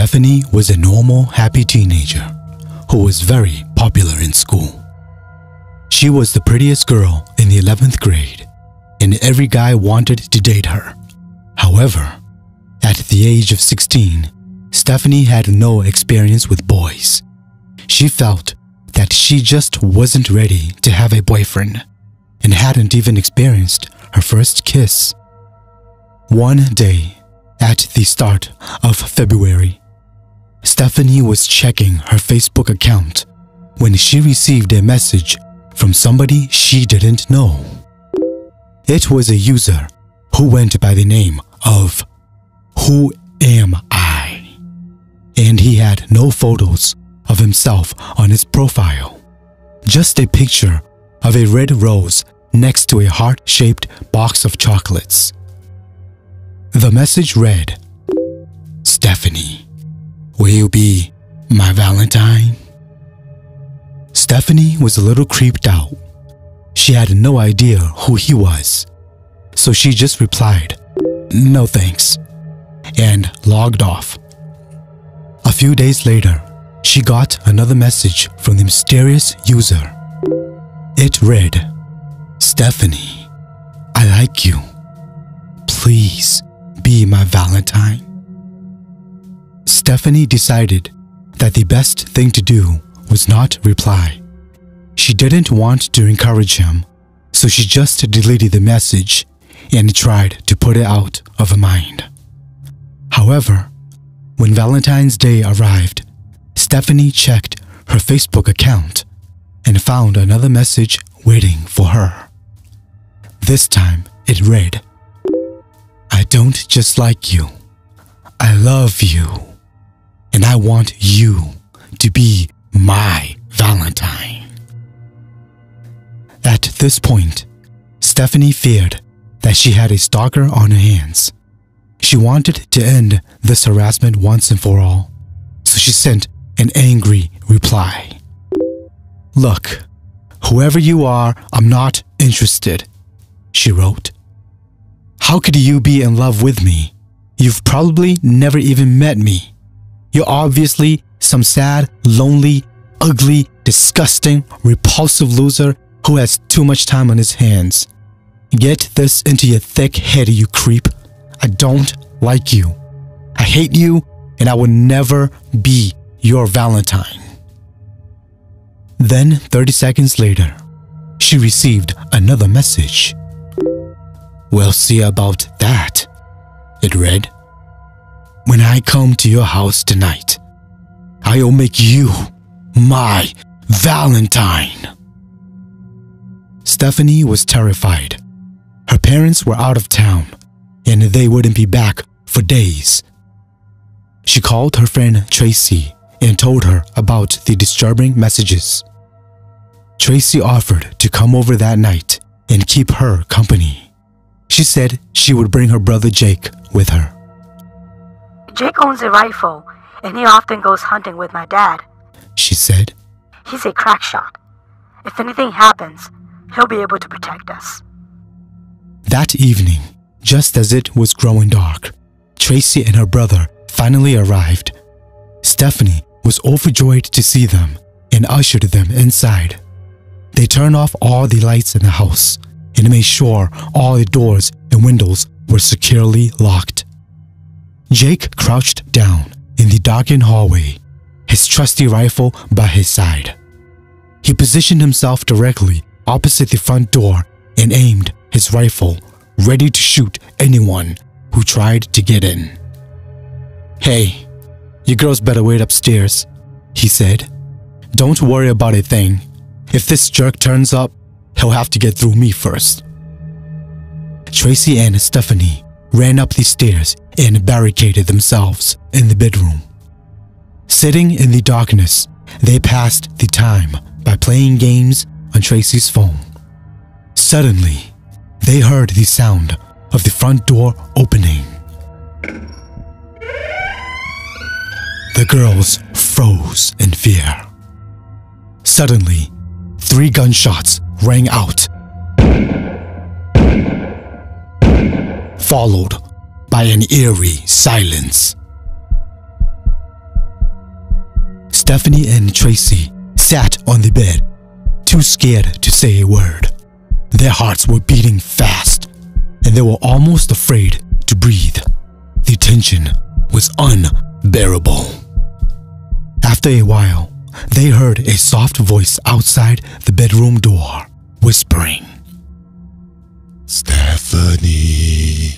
Stephanie was a normal, happy teenager who was very popular in school. She was the prettiest girl in the 11th grade, and every guy wanted to date her. However, at the age of 16, Stephanie had no experience with boys. She felt that she just wasn't ready to have a boyfriend and hadn't even experienced her first kiss. One day, at the start of February, Stephanie was checking her Facebook account when she received a message from somebody she didn't know. It was a user who went by the name of Who Am I? And he had no photos of himself on his profile, just a picture of a red rose next to a heart-shaped box of chocolates. The message read, "Stephanie, will you be my Valentine?" Stephanie was a little creeped out. She had no idea who he was, so she just replied, "No thanks," and logged off. A few days later, she got another message from the mysterious user. It read, "Stephanie, I like you. Please be my Valentine." Stephanie decided that the best thing to do was not reply. She didn't want to encourage him, so she just deleted the message and tried to put it out of her mind. However, when Valentine's Day arrived, Stephanie checked her Facebook account and found another message waiting for her. This time it read, "I don't just like you. I love you. And I want you to be my Valentine." At this point, Stephanie feared that she had a stalker on her hands. She wanted to end this harassment once and for all, so she sent an angry reply. "Look, whoever you are, I'm not interested," she wrote. "How could you be in love with me? You've probably never even met me. You're obviously some sad, lonely, ugly, disgusting, repulsive loser who has too much time on his hands. Get this into your thick head, you creep. I don't like you. I hate you, and I will never be your Valentine." Then, 30 seconds later, she received another message. "We'll see about that," it read. "When I come to your house tonight, I'll make you my Valentine." Stephanie was terrified. Her parents were out of town, and they wouldn't be back for days. She called her friend Tracy and told her about the disturbing messages. Tracy offered to come over that night and keep her company. She said she would bring her brother Jake with her. "Jake owns a rifle, and he often goes hunting with my dad," she said. "He's a crack shot. If anything happens, he'll be able to protect us." That evening, just as it was growing dark, Tracy and her brother finally arrived. Stephanie was overjoyed to see them and ushered them inside. They turned off all the lights in the house and made sure all the doors and windows were securely locked. Jake crouched down in the darkened hallway, his trusty rifle by his side. He positioned himself directly opposite the front door and aimed his rifle, ready to shoot anyone who tried to get in. "Hey, you girls better wait upstairs," he said. "Don't worry about a thing. If this jerk turns up, he'll have to get through me first." Tracy and Stephanie ran up the stairs and barricaded themselves in the bedroom. Sitting in the darkness, they passed the time by playing games on Tracy's phone. Suddenly, they heard the sound of the front door opening. The girls froze in fear. Suddenly, 3 gunshots rang out, followed by an eerie silence. Stephanie and Tracy sat on the bed, too scared to say a word. Their hearts were beating fast, and they were almost afraid to breathe. The tension was unbearable. After a while, they heard a soft voice outside the bedroom door, whispering, Stephanie.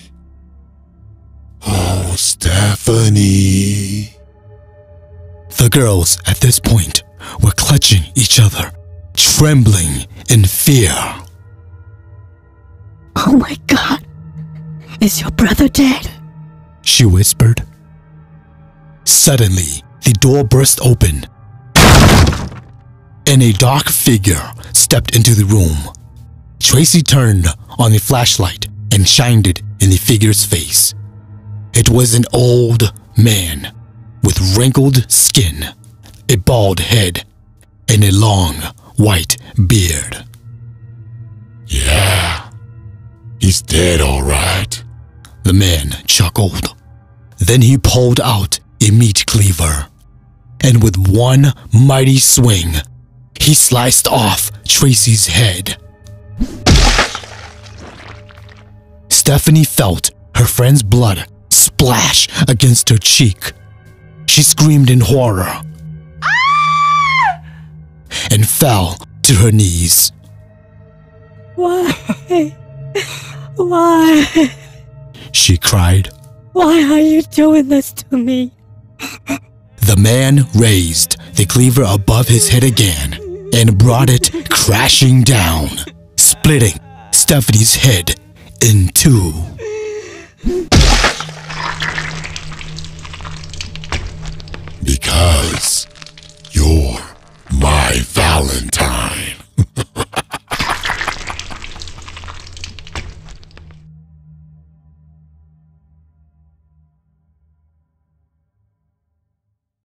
Oh, Stephanie. The girls at this point were clutching each other, trembling in fear. Oh my God, is your brother dead? She whispered. Suddenly, the door burst open, and a dark figure stepped into the room. Tracy turned on the flashlight and shined it in the figure's face. It was an old man with wrinkled skin, a bald head, and a long white beard. Yeah, he's dead, all right. The man chuckled. Then he pulled out a meat cleaver, and with one mighty swing, he sliced off Tracy's head. Stephanie felt her friend's blood splash against her cheek. She screamed in horror and fell to her knees. Why? Why? She cried. Why are you doing this to me? The man raised the cleaver above his head again and brought it crashing down, splitting Stephanie's head in two.